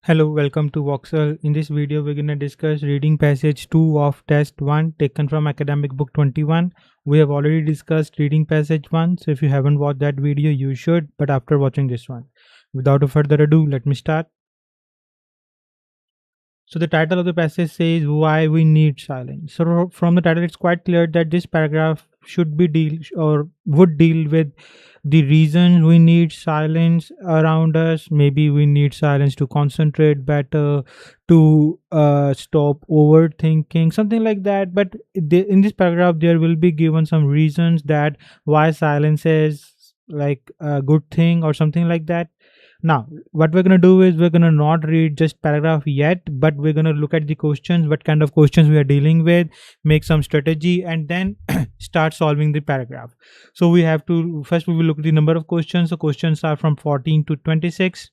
Hello, welcome to Voxel. In this video, we're going to discuss reading passage 2 of test 1 taken from academic book 21. We have already discussed reading passage 1, so if you haven't watched that video, you should, but after watching this one. Without further ado, let me start. So the title of the passage says why we need silence. So from the title, it's quite clear that this paragraph should be would deal with the reasons we need silence around us. Maybe we need silence to concentrate better, to stop overthinking, something like that. But in this paragraph, there will be given some reasons that why silence is like a good thing or something like that. Now, what we're going to do is we're going to not read just paragraph yet, but we're going to look at the questions, what kind of questions we are dealing with, make some strategy, and then start solving the paragraph. So we have to, first we will look at the number of questions. So questions are from 14 to 26.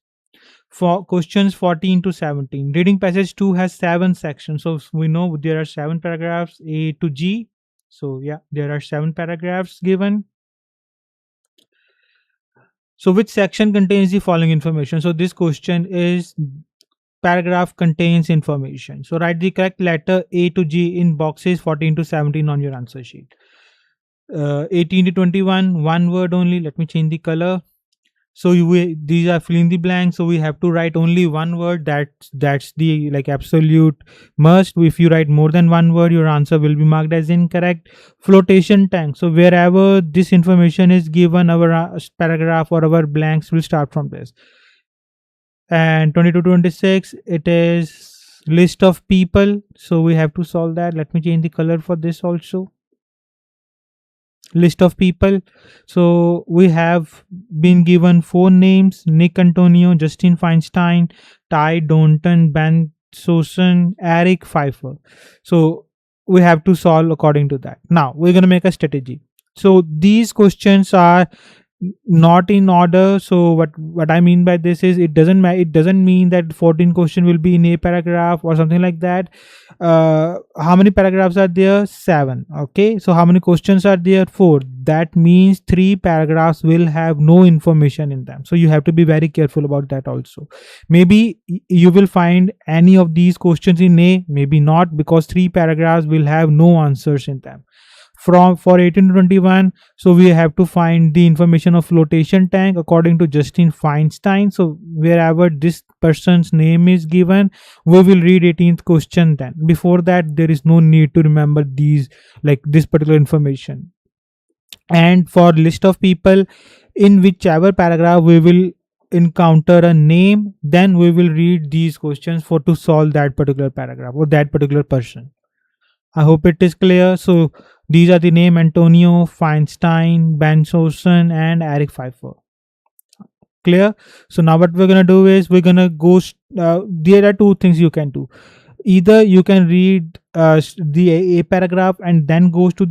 For questions 14 to 17. Reading passage 2 has 7 sections. So we know there are 7 paragraphs A to G. So yeah, there are 7 paragraphs given. So which section contains the following information? So this question is paragraph contains information. So write the correct letter A to G in boxes 14 to 17 on your answer sheet. 18 to 21, one word only. Let me change the color. So these are filling the blanks, so we have to write only one word. That's the like absolute must. If you write more than one word, your answer will be marked as incorrect. Flotation tank, so wherever this information is given, our paragraph or our blanks will start from this. And 20 to 26, it is list of people, so we have to solve that. Let me change the color for this also. List of people, so we have been given 4 names: Nick Antonio, Justin Feinstein, Ty Donton, Ben Sosen, Eric Pfeiffer. So we have to solve according to that. Now we're going to make a strategy. So these questions are not in order. So what I mean by this is it doesn't mean that 14 question will be in a paragraph or something like that. How many paragraphs are there? 7. Okay, so how many questions are there? 4. That means 3 paragraphs will have no information in them, so you have to be very careful about that also. Maybe you will find any of these questions in A, maybe not, because 3 paragraphs will have no answers in them. For 18 to 21, so we have to find the information of flotation tank according to Justin Feinstein. So wherever this person's name is given, we will read 18th question. Then before that, there is no need to remember these, like this particular information. And for list of people, in whichever paragraph we will encounter a name, then we will read these questions for to solve that particular paragraph or that particular person. I hope it is clear. So these are the name: Antonio, Feinstein, Ben Sosen, and Eric Pfeiffer. Clear? So now what we're gonna do is we're gonna go. There are 2 things you can do. Either you can read the a paragraph and then goes to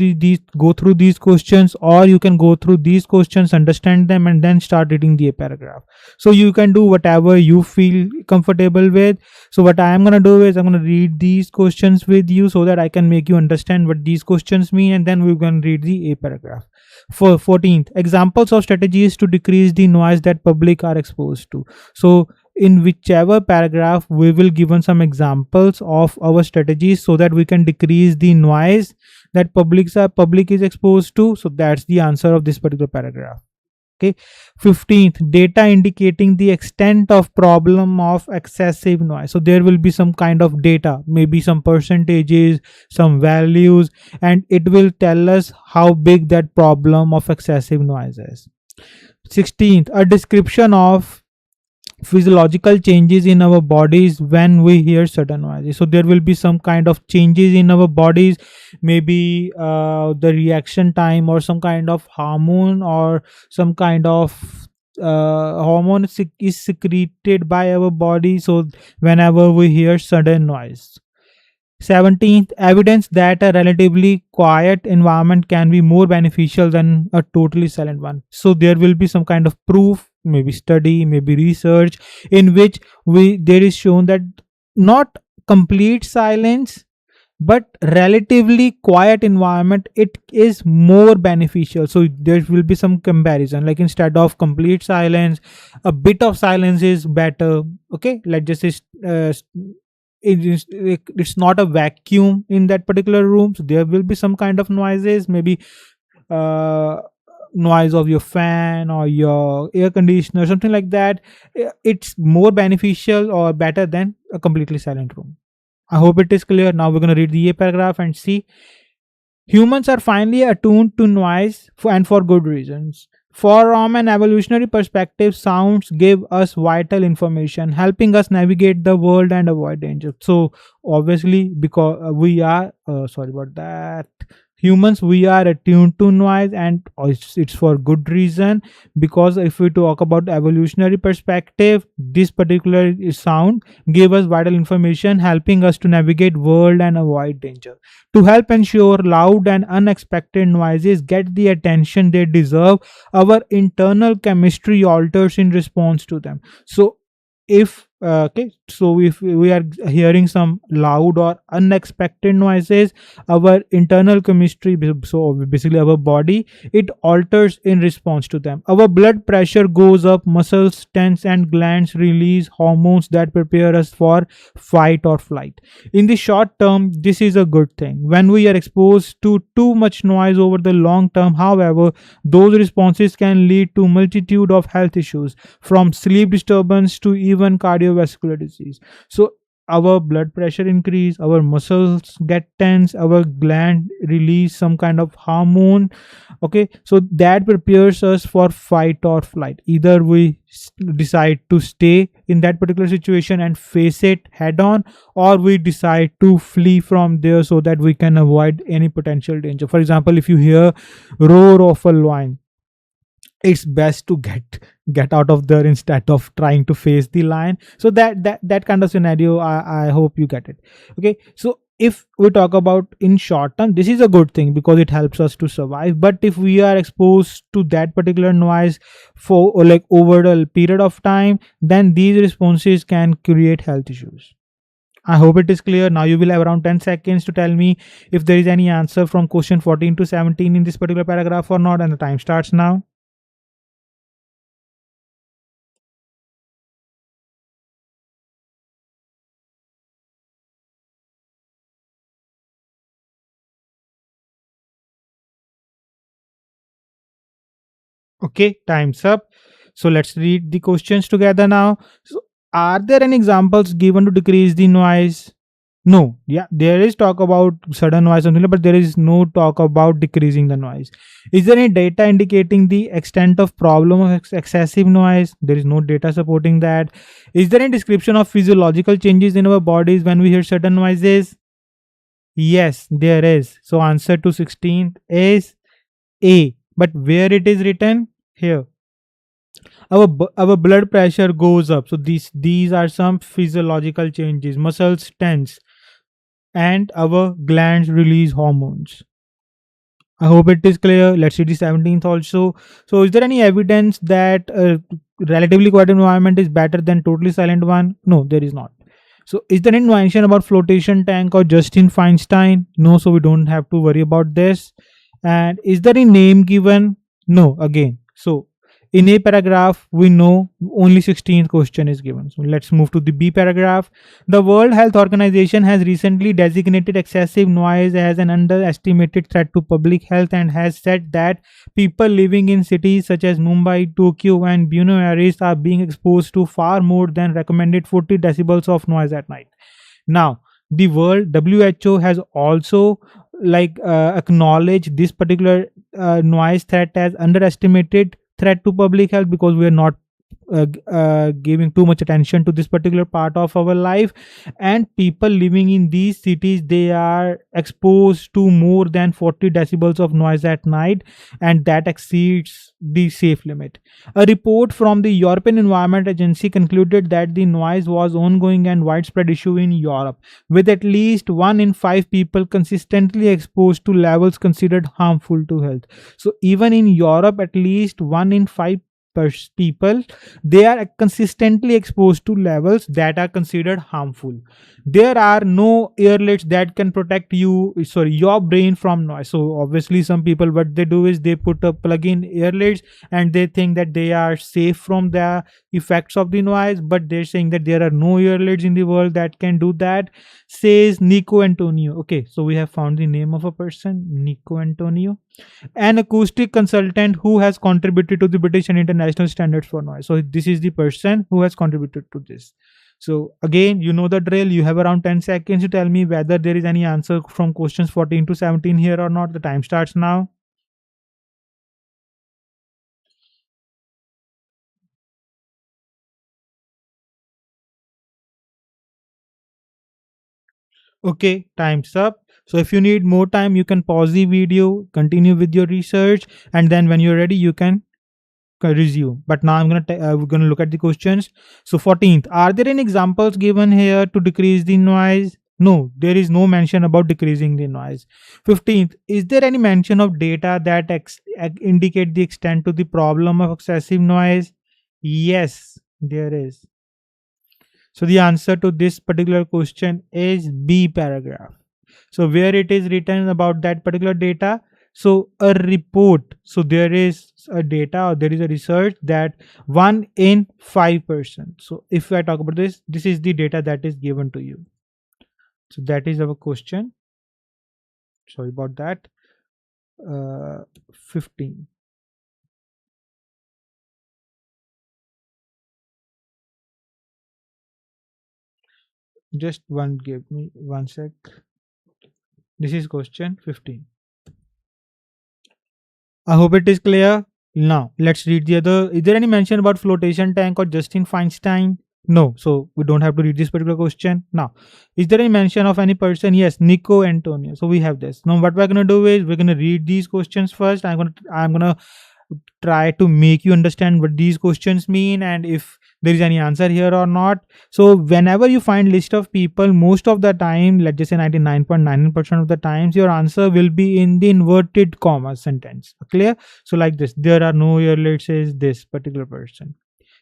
go through these questions, or you can go through these questions, understand them, and then start reading the a paragraph. So you can do whatever you feel comfortable with. So what I am going to do is I'm going to read these questions with you so that I can make you understand what these questions mean, and then we're going to read the a paragraph. For 14th, examples of strategies to decrease the noise that public are exposed to. So in whichever paragraph we will given some examples of our strategies so that we can decrease the noise that public is exposed to. So that's the answer of this particular paragraph. Okay. 15th, data indicating the extent of problem of excessive noise. So there will be some kind of data, maybe some percentages, some values, and it will tell us how big that problem of excessive noise is. 16th, a description of physiological changes in our bodies when we hear certain noises. So there will be some kind of changes in our bodies, maybe the reaction time or some kind of hormone or some kind of hormone is secreted by our body, so whenever we hear sudden noise. 17th, evidence that a relatively quiet environment can be more beneficial than a totally silent one. So there will be some kind of proof, maybe study, maybe research, in which there is shown that not complete silence but relatively quiet environment it is more beneficial. So there will be some comparison, like instead of complete silence, a bit of silence is better. Okay, let's just say it's not a vacuum in that particular room, so there will be some kind of noises, maybe uh noise of your fan or your air conditioner, something like that. It's more beneficial or better than a completely silent room. I hope it is clear. Now we're going to read the A paragraph and see. Humans are finally attuned to noise and for good reasons. From an evolutionary perspective, sounds give us vital information, helping us navigate the world and avoid danger. So, obviously, because we are, sorry about that, humans, we are attuned to noise, and it's for good reason. Because if we talk about evolutionary perspective, this particular sound gave us vital information, helping us to navigate world and avoid danger. To help ensure loud and unexpected noises get the attention they deserve, our internal chemistry alters in response to them. So if if we are hearing some loud or unexpected noises, our internal chemistry, so basically our body, it alters in response to them. Our blood pressure goes up, muscles tense, and glands release hormones that prepare us for fight or flight. In the short term, this is a good thing. When we are exposed to too much noise over the long term, however, those responses can lead to multitude of health issues, from sleep disturbance to even cardiovascular disease. So our blood pressure increase, our muscles get tense, our gland release some kind of hormone. Okay, so that prepares us for fight or flight. Either we decide to stay in that particular situation and face it head on, or we decide to flee from there so that we can avoid any potential danger. For example, if you hear roar of a lion, it's best to get out of there instead of trying to face the lion. So that kind of scenario, I hope you get it. Okay, so if we talk about in short term, this is a good thing because it helps us to survive. But if we are exposed to that particular noise for or like over a period of time, then these responses can create health issues. I hope it is clear. Now you will have around 10 seconds to tell me if there is any answer from question 14 to 17 in this particular paragraph or not, and the time starts now. Okay, time's up. So let's read the questions together now. So, are there any examples given to decrease the noise? No. Yeah, there is talk about sudden noise, something like, but there is no talk about decreasing the noise. Is there any data indicating the extent of problem of excessive noise? There is no data supporting that. Is there any description of physiological changes in our bodies when we hear certain noises? Yes, there is. So answer to 16 is A. But where it is written? Here. Our blood pressure goes up. So these are some physiological changes. Muscles tense and our glands release hormones. I hope it is clear. Let's see the 17th also. So is there any evidence that a relatively quiet environment is better than totally silent one? No, there is not. So is there any mention about flotation tank or Justin Feinstein? No, so we don't have to worry about this. And is there a name given? No, again. So in A paragraph, we know only 16th question is given. So let's move to the B paragraph. The World Health Organization has recently designated excessive noise as an underestimated threat to public health and has said that people living in cities such as Mumbai, Tokyo, and Buenos Aires are being exposed to far more than recommended 40 decibels of noise at night. Now, the World WHO has also acknowledged this particular noise threat as underestimated threat to public health because we are not giving too much attention to this particular part of our life, and people living in these cities, they are exposed to more than 40 decibels of noise at night, and that exceeds the safe limit. A report from the European Environment Agency concluded that the noise was ongoing and widespread issue in Europe, with at least 1 in 5 people consistently exposed to levels considered harmful to health. So even in Europe, at least 1 in 5 people, they are consistently exposed to levels that are considered harmful. There are no earlets that can protect you, sorry, your brain from noise. So obviously some people, what they do is they put a plug-in earlets and they think that they are safe from the effects of the noise, but they're saying that there are no earlets in the world that can do that, says Nico Antonio. Okay, so we have found the name of a person, Nico Antonio, an acoustic consultant who has contributed to the British and international standards for noise. So this is the person who has contributed to this. So again, you know the drill. You have around 10 seconds to tell me whether there is any answer from questions 14 to 17 here or not. The time starts now. Okay, time's up. So if you need more time, you can pause the video, continue with your research, and then when you're ready, you can resume. But now we're gonna look at the questions. So 14th, are there any examples given here to decrease the noise? No, there is no mention about decreasing the noise. 15th, is there any mention of data that indicate the extent to the problem of excessive noise? Yes, there is. So the answer to this particular question is B paragraph. So where it is written about that particular data, so a report, so there is a data or there is a research that 1 in 5%. So if I talk about this, this is the data that is given to you. So that is our question. Sorry about that. 15. Just one, give me one sec. This is question 15. I hope it is clear. Now, let's read the other. Is there any mention about flotation tank or Justin Feinstein? No. So, we don't have to read this particular question. Now, is there any mention of any person? Yes, Nico Antonio. So, we have this. Now, what we're going to do is we're going to read these questions first. I'm going to try to make you understand what these questions mean and if there is any answer here or not. So whenever you find list of people, most of the time, let's just say 99.99% of the times, your answer will be in the inverted comma sentence. Clear? So like this, there are no here, let's say this particular person.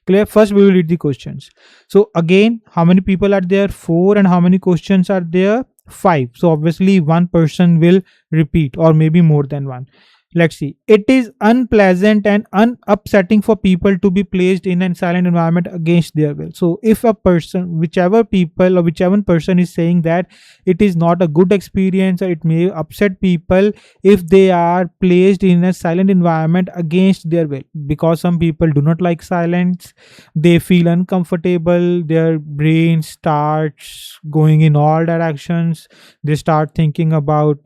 Clear? First we will read the questions. So again, how many people are there? 4. And how many questions are there? 5. So obviously one person will repeat or maybe more than one. Let's see. It is unpleasant and upsetting for people to be placed in a silent environment against their will. So if a person, whichever people or whichever person is saying that it is not a good experience or it may upset people if they are placed in a silent environment against their will, because some people do not like silence, they feel uncomfortable, their brain starts going in all directions, they start thinking about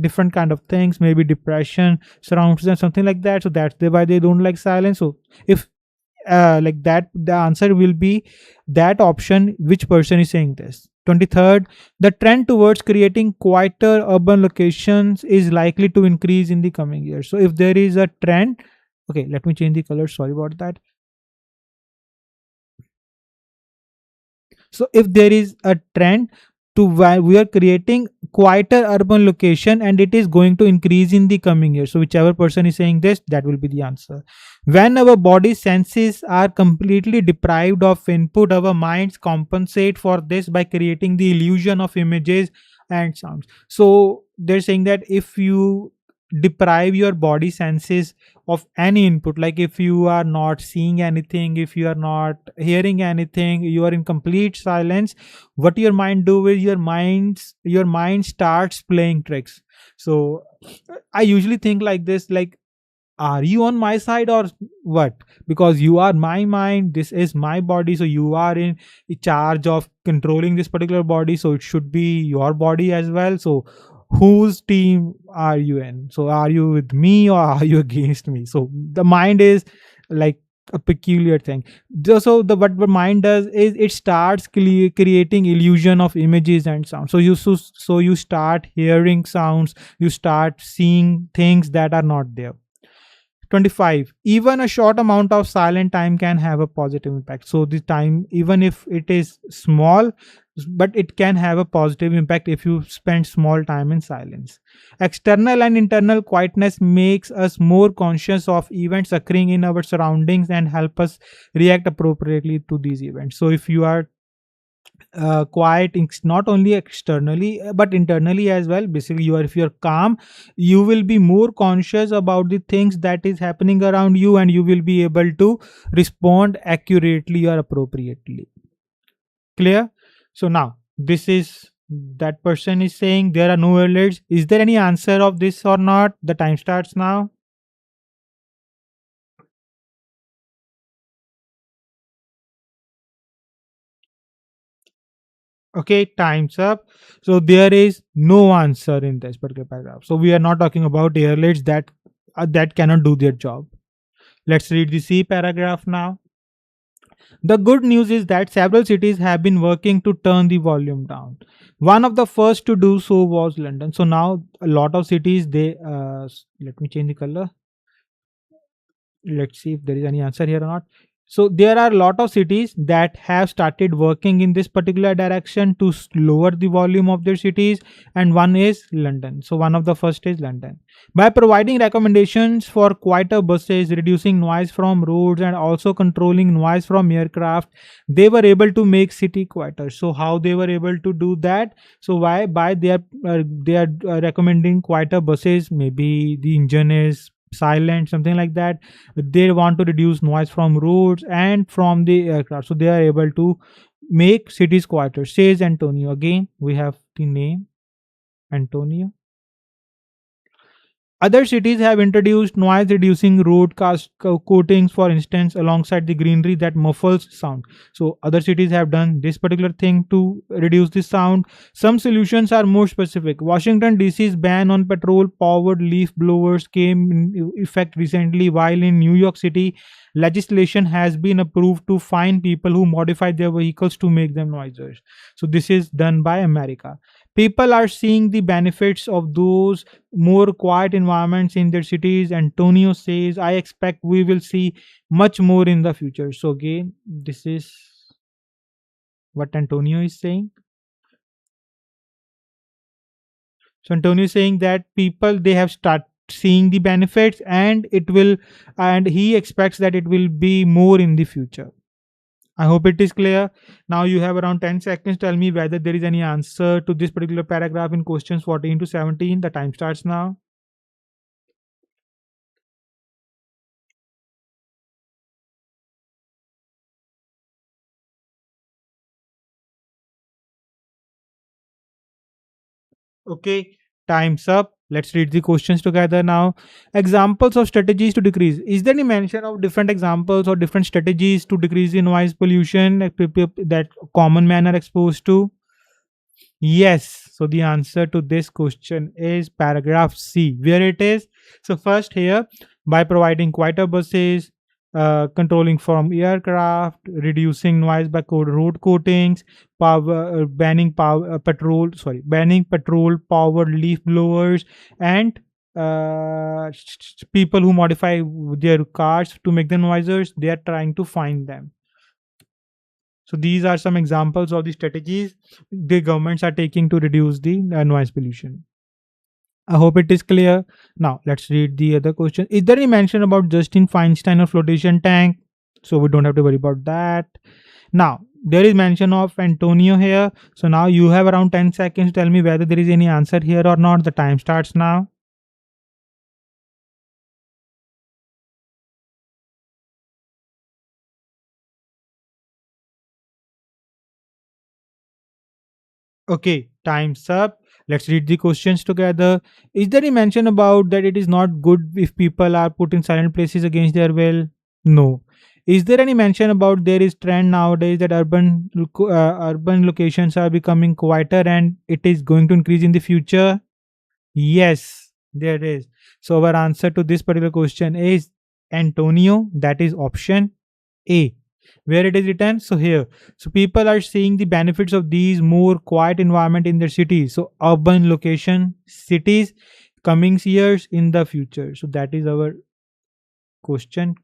different kind of things, maybe depression surrounds them, something like that. So that's why they don't like silence. So if like that, the answer will be that option, which person is saying this. 23rd, the trend towards creating quieter urban locations is likely to increase in the coming years. So if there is a trend, okay, let me change the color, sorry about that. So if there is a trend to why we are creating quieter urban location and it is going to increase in the coming years, so whichever person is saying this, that will be the answer. When our body senses are completely deprived of input, our minds compensate for this by creating the illusion of images and sounds. So they're saying that if you deprive your body senses of any input, like if you are not seeing anything, if you are not hearing anything, you are in complete silence, what your mind do is your mind starts playing tricks. So I usually think like this, like, are you on my side or what? Because you are my mind, this is my body, so you are in charge of controlling this particular body, so it should be your body as well. So whose team are you in? So are you with me or are you against me? So the mind is like a peculiar thing. So the what the mind does is it starts creating illusion of images and sounds. So you start hearing sounds, you start seeing things that are not there. 25. Even a short amount of silent time can have a positive impact. So the time, even if it is small, but it can have a positive impact if you spend small time in silence. External and internal quietness makes us more conscious of events occurring in our surroundings and help us react appropriately to these events. So if you are quiet, not only externally but internally as well, basically you are, if you're calm, you will be more conscious about the things that is happening around you, and you will be able to respond accurately or appropriately. Clear? So now this is, that person is saying there are no alerts. Is there any answer of this or not? The time starts now. Okay, time's up. So there is no answer in this particular paragraph. So we are not talking about airlets that cannot do their job. Let's read the C paragraph now. The good news is that several cities have been working to turn the volume down. One of the first to do so was London. So now a lot of cities, they let me change the color. Let's see if there is any answer here or not. So there are a lot of cities that have started working in this particular direction to lower the volume of their cities, and one is London. So one of the first is London. By providing recommendations for quieter buses, reducing noise from roads, and also controlling noise from aircraft, they were able to make city quieter. So how they were able to do that? So why? By they are recommending quieter buses. Maybe the engine is silent, something like that. They want to reduce noise from roads and from the aircraft, so they are able to make cities quieter, says Antonio. Again we have the name Antonio. Other cities have introduced noise reducing road coatings, for instance, alongside the greenery that muffles sound. So, other cities have done this particular thing to reduce the sound. Some solutions are more specific. Washington DC's ban on petrol powered leaf blowers came in effect recently, while in New York City, legislation has been approved to fine people who modify their vehicles to make them noisier. So, this is done by America. People are seeing the benefits of those more quiet environments in their cities. Antonio says, I expect we will see much more in the future. So, again, this is what Antonio is saying. So, Antonio is saying that people, they have start seeing the benefits, and it will, and he expects that it will be more in the future. I hope it is clear. Now you have around 10 seconds. Tell me whether there is any answer to this particular paragraph in questions 14 to 17. The time starts now. Okay, time's up. Let's read the questions together now. Examples of strategies to decrease. Is there any mention of different examples or different strategies to decrease the noise pollution that common men are exposed to? Yes. So the answer to this question is paragraph C, where it is. So first here, by providing quieter buses, controlling from aircraft, reducing noise by road coatings, banning petrol powered leaf blowers, and people who modify their cars to make them noisier. They are trying to find them. So these are some examples of the strategies the governments are taking to reduce the noise pollution. I hope it is clear. Now let's read the other question. Is there any mention about Justin Feinstein or flotation tank? So we don't have to worry about that. Now there is mention of Antonio here. So now you have around 10 seconds. Tell me whether there is any answer here or not. The time starts now. Okay, time's up. Let's read the questions together. Is there any mention about that it is not good if people are put in silent places against their will? No. Is there any mention about there is trend nowadays that urban locations are becoming quieter and it is going to increase in the future? Yes, there is. So our answer to this particular question is Antonio. That is option A. Where it is written? So here. So people are seeing the benefits of these more quiet environment in their cities. So urban location, cities, coming years in the future. So that is our question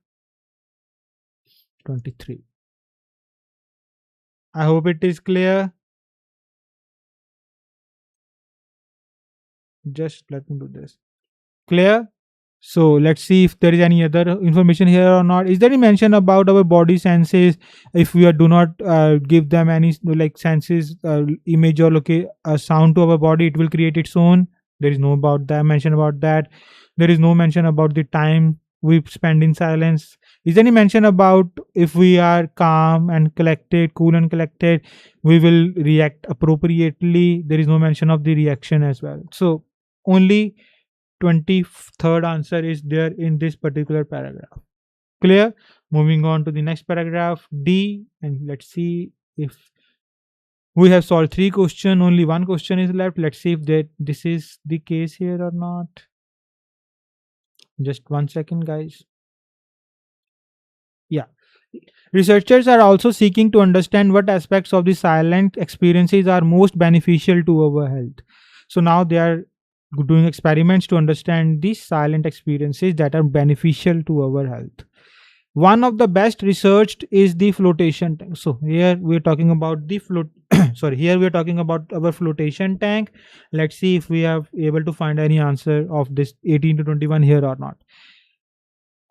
23. I hope it is clear. Just let me do this. Clear? So let's see if there is any other information here or not. Is there any mention about our body senses? If we do not give them any like senses, image or sound to our body, it will create its own. There is no about that mention about that. There is no mention about the time we spend in silence. Is there any mention about if we are calm and collected, cool and collected, we will react appropriately? There is no mention of the reaction as well. So only 23rd answer is there in this particular paragraph. Clear? Moving on to the next paragraph, D, and let's see if we have solved three questions. Only one question is left. Let's see if this is the case here or not. Just 1 second, guys. Yeah. Researchers are also seeking to understand what aspects of the silent experiences are most beneficial to our health. So now they are doing experiments to understand these silent experiences that are beneficial to our health. One of the best researched is the flotation tank. So here we're talking about the float. Sorry, here we're talking about our flotation tank. Let's see if we are able to find any answer of this 18 to 21 here or not.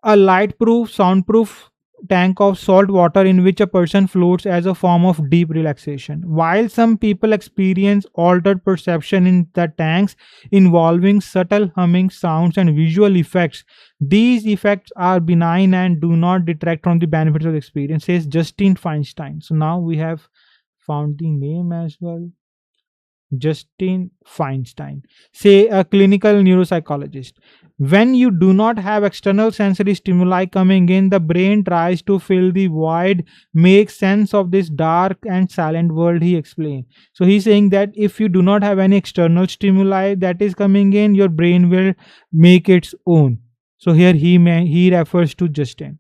A light-proof, soundproof tank of salt water in which a person floats as a form of deep relaxation. While some people experience altered perception in the tanks involving subtle humming sounds and visual effects, these effects are benign and do not detract from the benefits of the experience, says Justin Feinstein. So now we have found the name as well. Justin Feinstein, say a clinical neuropsychologist. When you do not have external sensory stimuli coming in, the brain tries to fill the void, make sense of this dark and silent world, he explained. So he's saying that if you do not have any external stimuli that is coming in, your brain will make its own. So here he refers to Justin.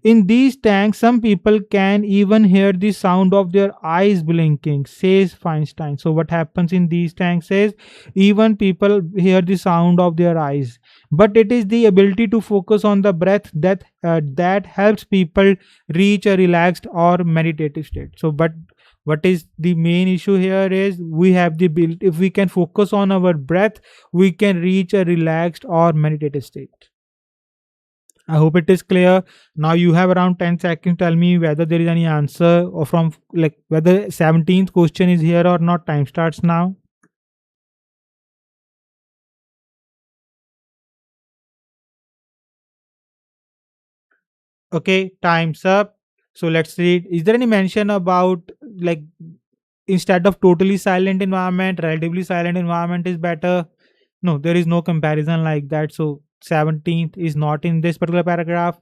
In these tanks, some people can even hear the sound of their eyes blinking, says Feinstein. So, what happens in these tanks is even people hear the sound of their eyes, but it is the ability to focus on the breath that helps people reach a relaxed or meditative state. So, but what is the main issue here is we have the ability, if we can focus on our breath, we can reach a relaxed or meditative state. I hope it is clear. Now you have around 10 seconds. Tell me whether there is any answer or from like whether 17th question is here or not. Time starts now. Okay, time's up. So let's read. Is there any mention about like instead of totally silent environment, relatively silent environment is better? No, there is no comparison like that. So 17th is not in this particular paragraph.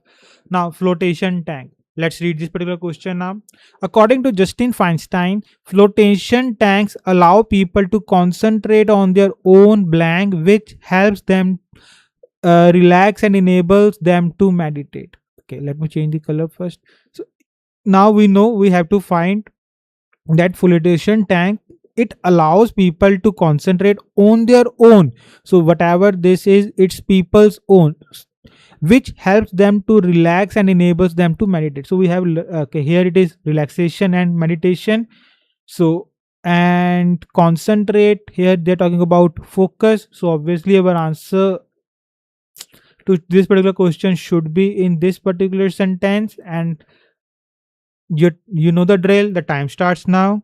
Now, flotation tank. Let's read this particular question now. According to Justin Feinstein, flotation tanks allow people to concentrate on their own blank, which helps them relax and enables them to meditate. Okay, let me change the color first. So now we know we have to find that flotation tank. It allows people to concentrate on their own. So whatever this is, it's people's own, which helps them to relax and enables them to meditate. So we have okay, here it is relaxation and meditation. So and concentrate, here they're talking about focus. So obviously our answer to this particular question should be in this particular sentence, and you know the drill. The time starts now.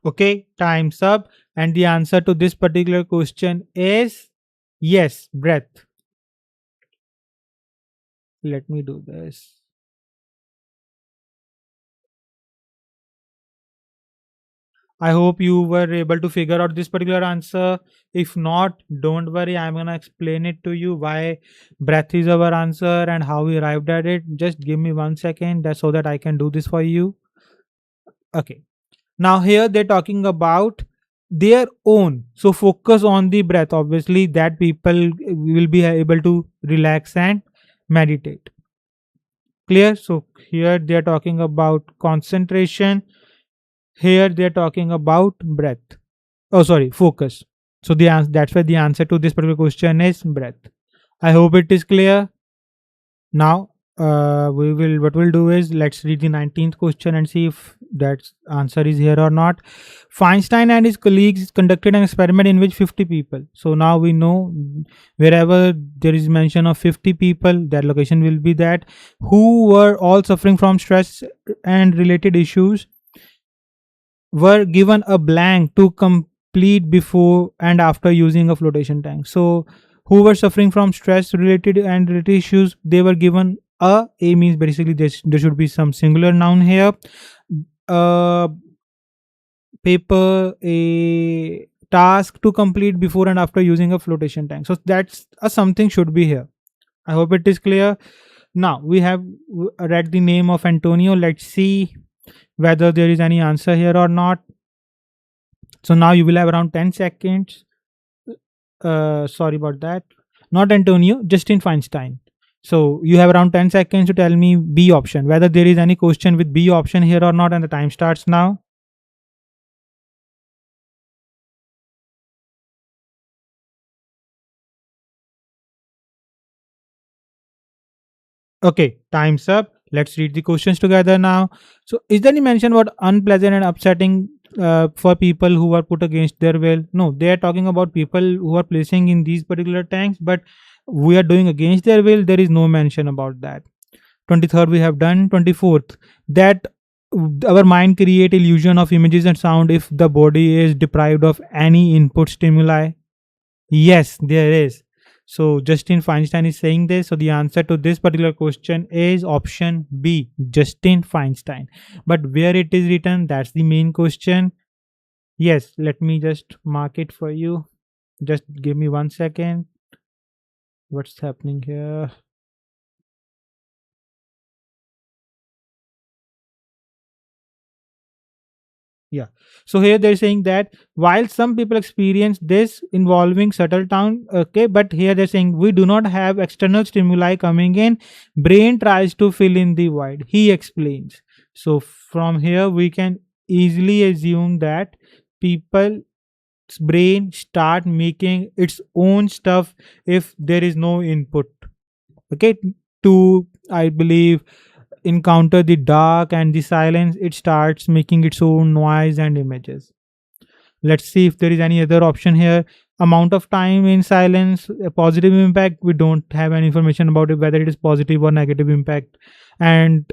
Okay, time's up. And the answer to this particular question is yes, breath. Let me do this. I hope you were able to figure out this particular answer. If not, don't worry. I'm going to explain it to you why breath is our answer and how we arrived at it. Just give me 1 second that's so that I can do this for you. Okay. Now, here they're talking about their own. So, focus on the breath. Obviously, that people will be able to relax and meditate. Clear? So, here they're talking about concentration. Here they're talking about breath. Oh, sorry, focus. So that's why the answer to this particular question is breath. I hope it is clear. Now, we will what we'll do is let's read the 19th question and see if that answer is here or not. Feinstein and his colleagues conducted an experiment in which 50 people. So now we know wherever there is mention of 50 people, that location will be that, who were all suffering from stress and related issues, were given a blank to complete before and after using a flotation tank. So, who were suffering from stress related and related issues, they were given a means basically there should be some singular noun here. A paper, a task to complete before and after using a flotation tank. So that's a something should be here. I hope it is clear. Now we have read the name of Antonio. Let's see whether there is any answer here or not. So now you will have around 10 seconds. Sorry about that. Not Antonio, Justin Feinstein. So you have around 10 seconds to tell me B option, whether there is any question with B option here or not, and the time starts now. Okay, time's up. Let's read the questions together now. So, is there any mention about unpleasant and upsetting for people who are put against their will? No, they are talking about people who are placing in these particular tanks, but we are doing against their will. There is no mention about that. 23rd we have done. 24th, that our mind create illusion of images and sound if the body is deprived of any input stimuli. Yes, there is. So Justin Feinstein is saying this. So the answer to this particular question is option B, Justin Feinstein. But where it is written, that's the main question. Yes, let me just mark it for you. Just give me 1 second. What's happening here? Yeah. So here they're saying that while some people experience this involving subtle tone, okay, but here they're saying we do not have external stimuli coming in. Brain tries to fill in the void. He explains. So from here we can easily assume that people's brain start making its own stuff if there is no input. Okay, to I believe encounter the dark and the silence, it starts making its own noise and images. Let's see if there is any other option here. Amount of time in silence, a positive impact, we don't have any information about it, whether it is positive or negative impact. And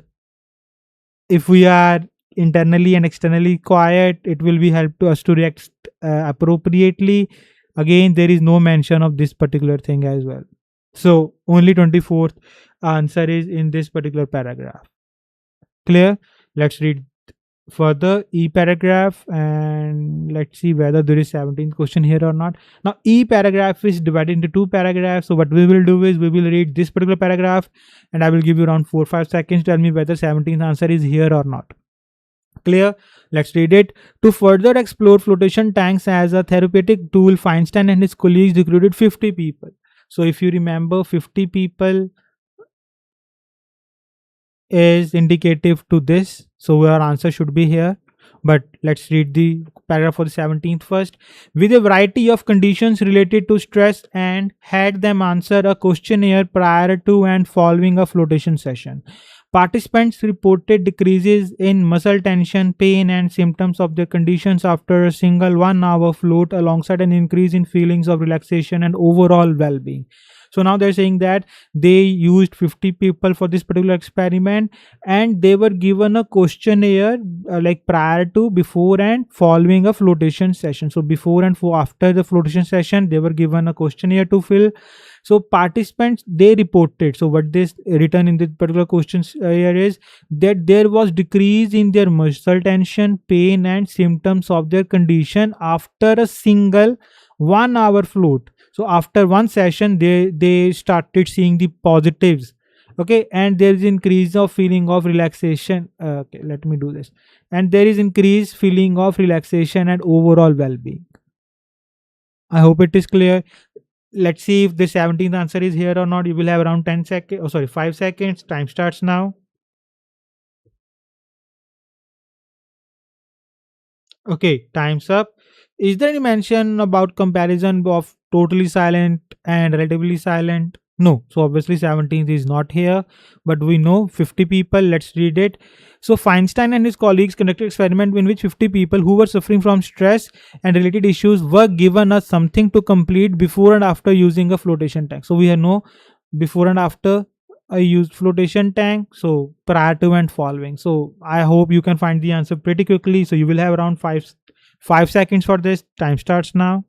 if we are internally and externally quiet, it will be help to us to react appropriately. Again, there is no mention of this particular thing as well. So only 24th answer is in this particular paragraph. Clear? Let's read further E paragraph and let's see whether there is 17th question here or not. Now E paragraph is divided into two paragraphs. So what we will do is we will read this particular paragraph and I will give you around 4-5 seconds to tell me whether 17th answer is here or not. Clear? Let's read it. To further explore flotation tanks as a therapeutic tool, Feinstein and his colleagues recruited 50 people. So if you remember, 50 people is indicative to this. So our answer should be here. But let's read the paragraph for the 17th first. With a variety of conditions related to stress and had them answer a questionnaire prior to and following a flotation session. Participants reported decreases in muscle tension, pain, and symptoms of their conditions after a single 1 hour float, alongside an increase in feelings of relaxation and overall well being. So now they're saying that they used 50 people for this particular experiment and they were given a questionnaire like prior to, before, and following a flotation session. So before and after the flotation session, they were given a questionnaire to fill. So participants, they reported. So what this written in this particular questions here is that there was decrease in their muscle tension, pain, and symptoms of their condition after a single 1 hour float. So after one session, they started seeing the positives. Okay, and there is increase of feeling of relaxation. Okay, let me do this. And there is increased feeling of relaxation and overall well-being. I hope it is clear. Let's see if the 17th answer is here or not. You will have around 10 seconds. Oh, sorry, 5 seconds. Time starts now. Okay, time's up. Is there any mention about comparison of totally silent and relatively silent? No. So obviously 17th is not here, but we know 50 people. Let's read it. So Feinstein and his colleagues conducted experiment in which 50 people who were suffering from stress and related issues were given us something to complete before and after using a flotation tank. So we have no before and after I used flotation tank. So prior to and following. So I hope you can find the answer pretty quickly. So you will have around 5 seconds for this. Time starts now.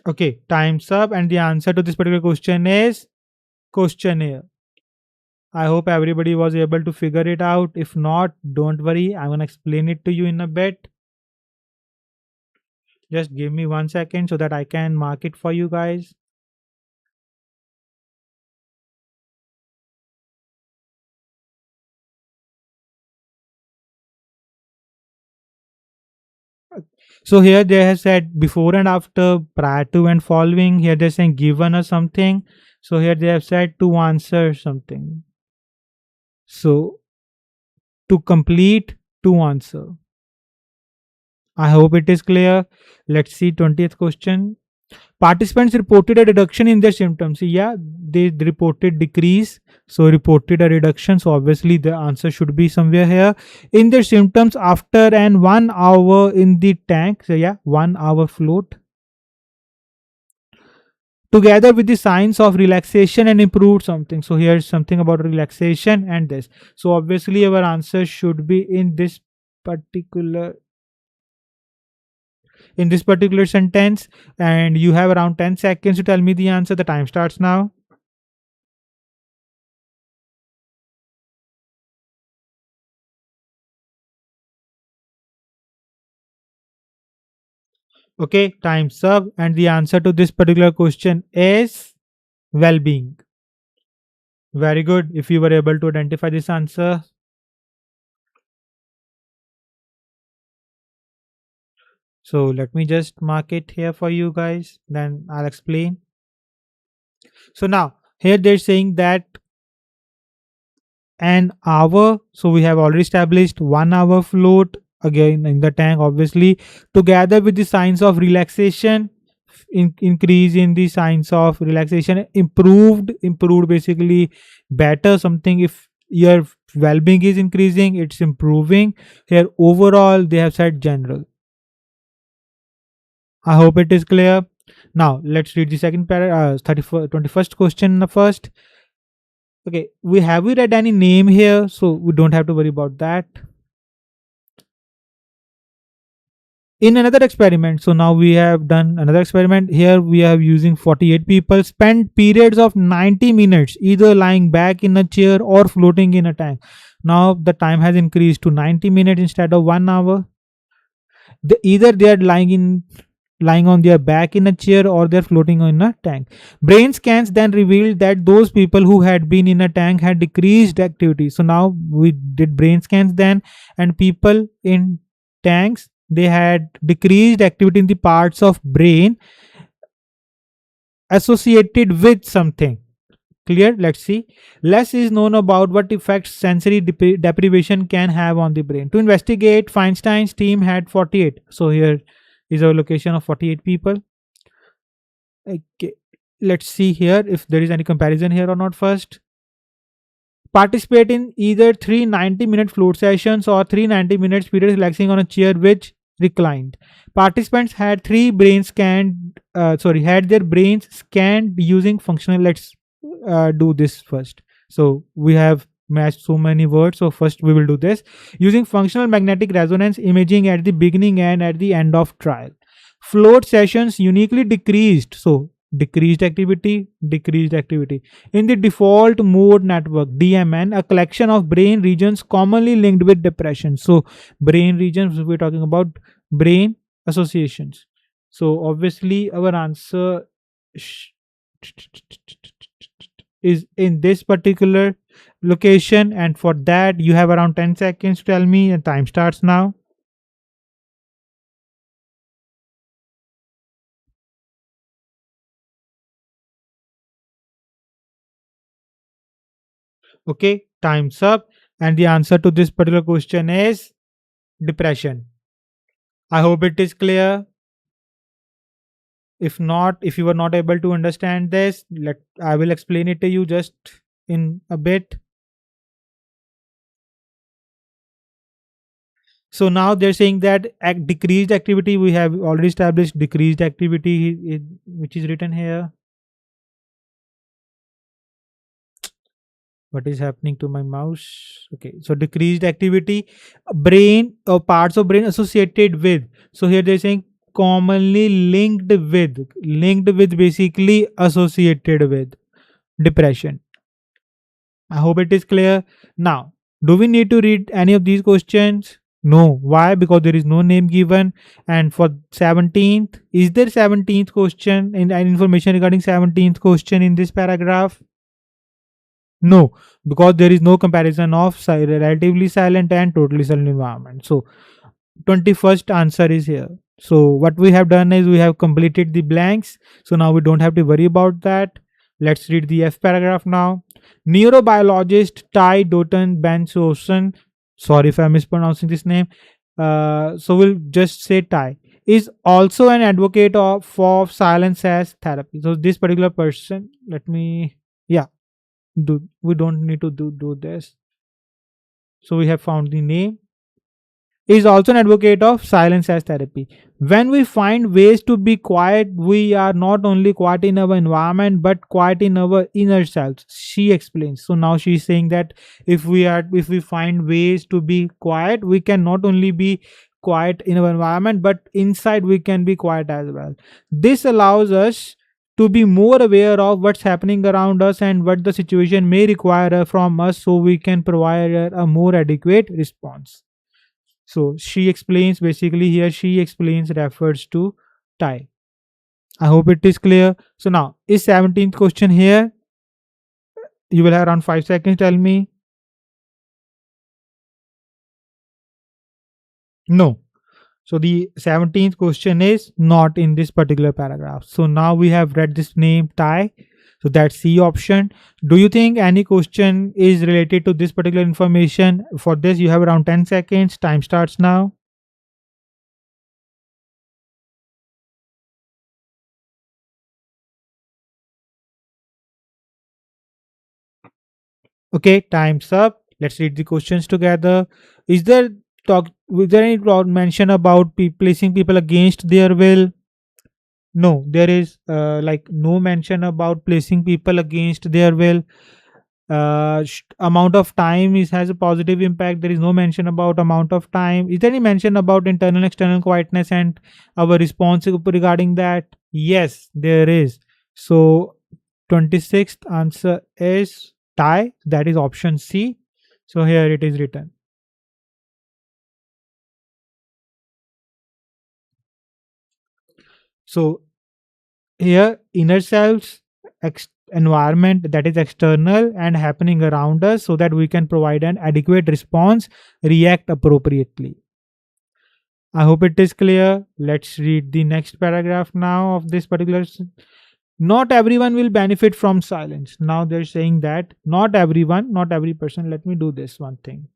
Okay, time's up, and the answer to this particular question is questionnaire. I hope everybody was able to figure it out. If not, don't worry. I'm gonna explain it to you in a bit. Just give me 1 second so that I can mark it for you guys. So here they have said before and after, prior to and following. Here they're saying given us something. So here they have said to answer something. So to complete, to answer. I hope it is clear. Let's see 20th question. Participants reported a reduction in their symptoms. Yeah, they reported decrease. So reported a reduction. So obviously the answer should be somewhere here. In their symptoms after an 1 hour in the tank. So yeah, 1 hour float together with the signs of relaxation and improved something. So here's something about relaxation and this. So obviously our answer should be particular in this particular sentence, and you have around 10 seconds to tell me the answer. The time starts now. Okay, time's up, and the answer to this particular question is well-being. Very good. If you were able to identify this answer. So let me just mark it here for you guys, then I'll explain. So now here they're saying that an hour, so we have already established 1 hour float again in the tank, obviously, together with the signs of relaxation, increase in the signs of relaxation, improved basically better something. If your well-being is increasing, it's improving. Here overall they have said general. I hope it is clear. Now let's read the second paragraph, 21st question first. Okay, we read any name here, so we don't have to worry about that. In another experiment, so now we have done another experiment. Here we are using 48 people spend periods of 90 minutes either lying back in a chair or floating in a tank. Now the time has increased to 90 minutes instead of 1 hour. Either they are lying on their back in a chair or they're floating in a tank. Brain scans then revealed that those people who had been in a tank had decreased activity. So now we did brain scans then, and people in tanks, they had decreased activity in the parts of brain associated with something. Clear? Let's see. Less is known about what effects sensory deprivation can have on the brain. To investigate, Feinstein's team had 48. So here is a location of 48 people. Okay. Let's see here if there is any comparison here or not first. Participate in either three 90-minute float sessions or three 90 minutes period relaxing on a chair which reclined. Participants had had their brains scanned using functional. Let's do this first. So we have matched so many words. So first we will do this using functional magnetic resonance imaging at the beginning and at the end of trial. Float sessions uniquely decreased. So decreased activity in the default mode network DMN, a collection of brain regions commonly linked with depression. So brain regions, we're talking about brain associations. So obviously our answer is in this particular location, and for that you have around 10 seconds to tell me, and time starts now. Okay, time's up, And the answer to this particular question is depression. I hope it is clear. If not, if you were not able to understand this, let I will explain it to you just in a bit. So now they're saying that decreased activity, we have already established decreased activity, which is written here. What is happening to my mouse? Okay, so decreased activity, brain or parts of brain associated with. So here they're saying commonly linked with basically associated with depression. I hope it is clear. Now, do we need to read any of these questions? No. Why? Because there is no name given. And for 17th, is there 17th question and information regarding 17th question in this paragraph? No, because there is no comparison of relatively silent and totally silent environment. So 21st answer is here. So what we have done is we have completed the blanks. So now we don't have to worry about that. Let's read the F paragraph now. Neurobiologist Ty Doughton Bensoson, sorry if I'm mispronouncing this name. So we'll just say Ty is also an advocate for silence as therapy. So this particular person, let me, yeah, we don't need to do this. So we have found the name. Is also an advocate of silence as therapy. When we find ways to be quiet, we are not only quiet in our environment but quiet in our inner selves. She explains. So now she is saying that if we find ways to be quiet, we can not only be quiet in our environment but inside we can be quiet as well. This allows us to be more aware of what's happening around us and what the situation may require from us so we can provide a more adequate response. So she explains, basically here she explains refers to tie. I hope it is clear. So now is 17th question here. You will have around 5 seconds. Tell me. No. So the 17th question is not in this particular paragraph. So now we have read this name tie. So that's C option. Do you think any question is related to this particular information? For this, you have around 10 seconds. Time starts now. Okay, time's up. Let's read the questions together. Is there is there any mention about placing people against their will? No, there is like no mention about placing people against their will. Amount of time is has a positive impact. There is no mention about amount of time. Is there any mention about internal external quietness and our response regarding that? Yes, there is. So 26th answer is tie. That is option C. So here it is written. So here inner selves, environment that is external and happening around us so that we can provide an adequate response, react appropriately. I hope it is clear. Let's read the next paragraph now of this particular. Not everyone will benefit from silence. Now they're saying that not everyone, not every person. Let me do this one thing.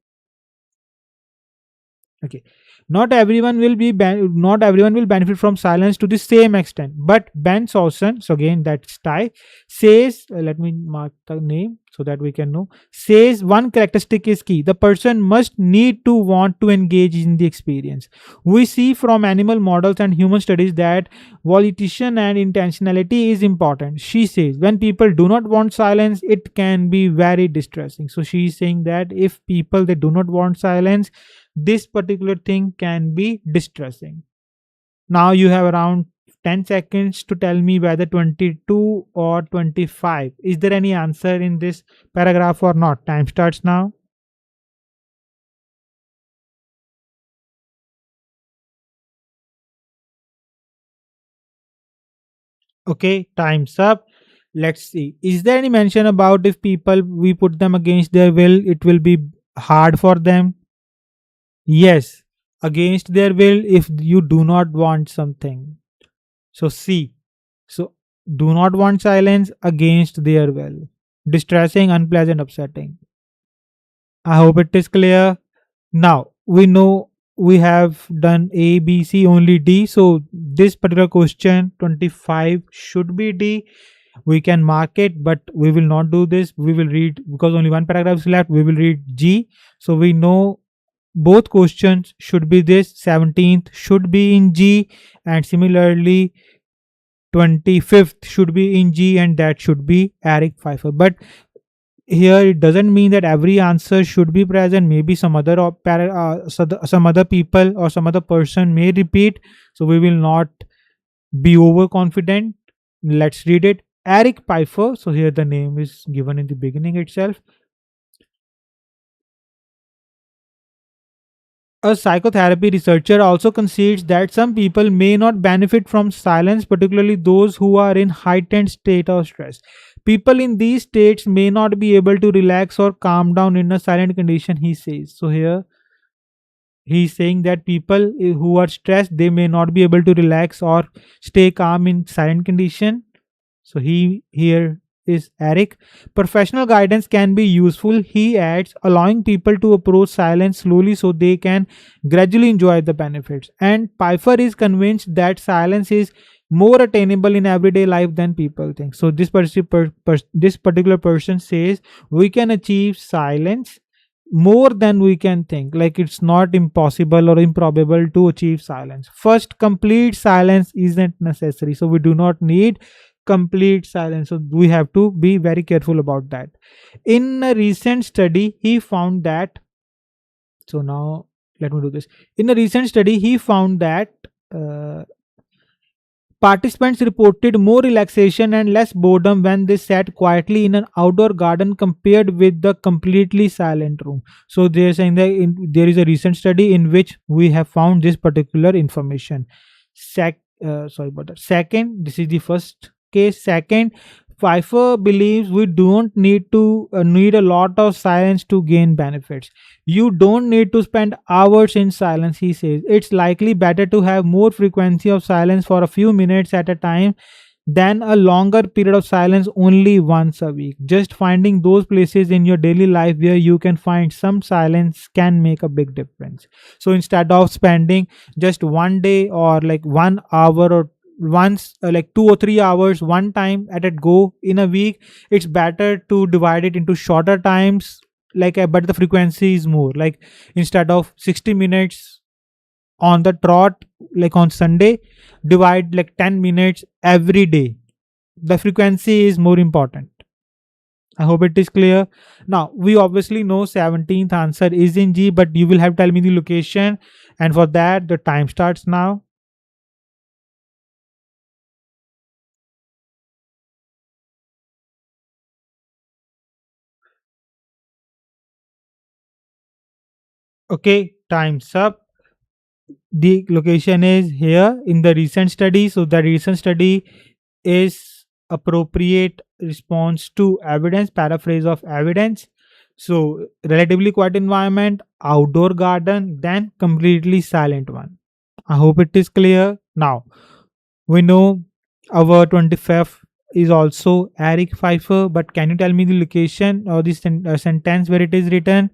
Okay, not everyone will benefit from silence to the same extent, but Ben Sawson, so again that's Ty, says, let me mark the name so that we can know, says one characteristic is key: the person must need to want to engage in the experience. We see from animal models and human studies that volition and intentionality is important. She says when people do not want silence, it can be very distressing. So she is saying that if people they do not want silence, this particular thing can be distressing. Now you have around 10 seconds to tell me whether 22 or 25. Is there any answer in this paragraph or not? Time starts now. Okay, time's up. Let's see. Is there any mention about if people we put them against their will, it will be hard for them? Yes, against their will if you do not want something. So C. So do not want silence against their will. Distressing, unpleasant, upsetting. I hope it is clear. Now we know we have done A, B, C, only D. So this particular question 25 should be D. We can mark it, but we will not do this. We will read, because only one paragraph is left, we will read G. So we know both questions should be this. 17th should be in G, and similarly 25th should be in G, and that should be Eric Pfeiffer. But here it doesn't mean that every answer should be present. Maybe some other some other people or some other person may repeat, so we will not be overconfident. Let's read it. Eric Pfeiffer, so here the name is given in the beginning itself. A psychotherapy researcher also concedes that some people may not benefit from silence, particularly those who are in heightened state of stress. People in these states may not be able to relax or calm down in a silent condition, he says. So here he's saying that people who are stressed, they may not be able to relax or stay calm in silent condition. So he here is Eric. Professional guidance can be useful, he adds, allowing people to approach silence slowly so they can gradually enjoy the benefits. And Pfeiffer is convinced that silence is more attainable in everyday life than people think. So this particular person says we can achieve silence more than we can think. Like, it's not impossible or improbable to achieve silence. First, complete silence isn't necessary, so we do not need complete silence, so we have to be very careful about that. In a recent study he found that, so now let me do this. In a recent study he found that uh, participants reported more relaxation and less boredom when they sat quietly in an outdoor garden compared with the completely silent room. So they're saying that there is a recent study in which we have found this particular information. Sorry about that. Second, this is the first case. Second, Pfeiffer believes we don't need a lot of silence to gain benefits. You don't need to spend hours in silence, he says. It's likely better to have more frequency of silence for a few minutes at a time than a longer period of silence only once a week. Just finding those places in your daily life where you can find some silence can make a big difference. So instead of spending just one day or like 1 hour or once like 2 or 3 hours one time at a go in a week, it's better to divide it into shorter times, like but the frequency is more. Like, instead of 60 minutes on the trot like on Sunday, divide like 10 minutes every day. The frequency is more important. I hope it is clear. Now we obviously know 17th answer is in G, but you will have to tell me the location, and for that the time starts now. Okay, time's up. The location is here in the recent study. So the recent study is appropriate response to evidence, paraphrase of evidence. So relatively quiet environment, outdoor garden, then completely silent one. I hope it is clear. Now we know our 25th is also Eric Pfeiffer, but can you tell me the location or the sentence where it is written?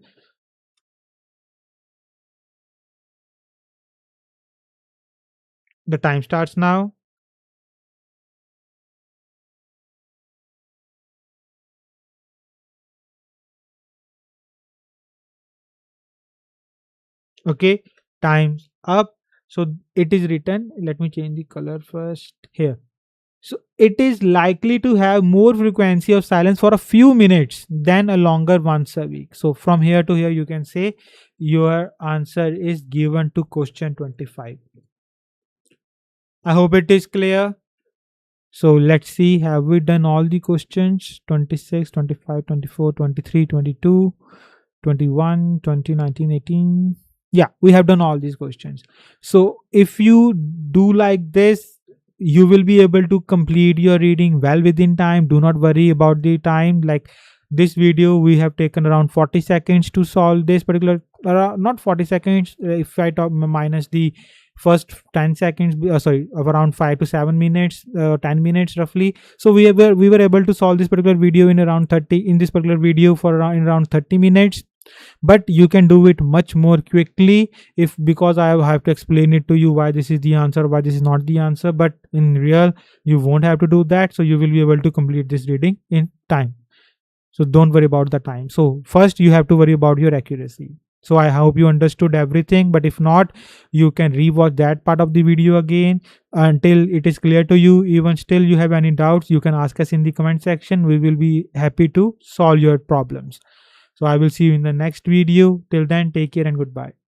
The time starts now. Okay, time's up. So it is written, let me change the color first here. So it is likely to have more frequency of silence for a few minutes than a longer once a week. So from here to here you can say your answer is given to question 25. I hope it is clear. So let's see, have we done all the questions? 26, 25, 24, 23, 22, 21, 20, 19, 18. Yeah, we have done all these questions. So if you do like this, you will be able to complete your reading well within time. Do not worry about the time. Like, this video we have taken around 40 seconds to solve this particular, not 40 seconds, if I talk minus the first 10 seconds, sorry, of around 5 to 7 minutes, 10 minutes roughly. So we were able to solve this particular video in around 30, in this particular video for around 30 minutes. but you can do it much more quickly, if because I have to explain it to you why this is the answer, why this is not the answer. But in real, you won't have to do that, so you will be able to complete this reading in time. So don't worry about the time. So first you have to worry about your accuracy. So I hope you understood everything, but if not, you can rewatch that part of the video again until it is clear to you. Even still you have any doubts, you can ask us in the comment section. We will be happy to solve your problems. So I will see you in the next video. Till then, take care and goodbye.